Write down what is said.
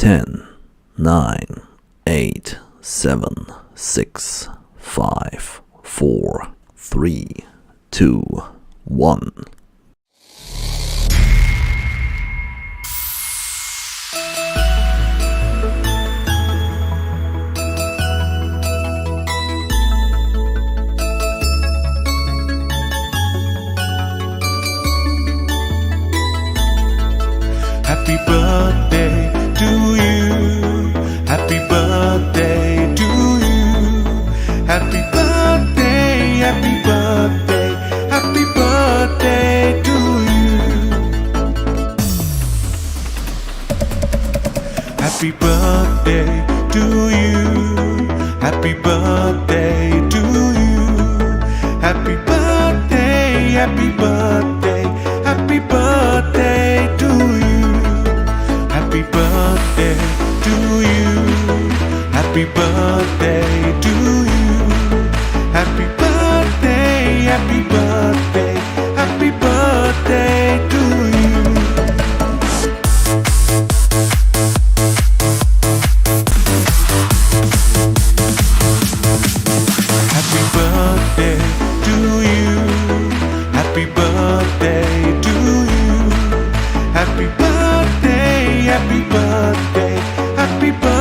10, 9, 8, 7, 6, 5, 4, 3, 2, 1. Happy birthday to you. Happy birthday to you. Happy birthday, happy birthday, happy birthday to you. Happy birthday to you. Happy birthday to you. Happy birthday, happy birthday, happy birthday to you. Happy birthday to you. Happy birthday to you. Happy birthday, happy birthday, happy birthday to you. Happy birthday to you. Happy birthday to you. Happy birthday, happy birthday, happy birthday.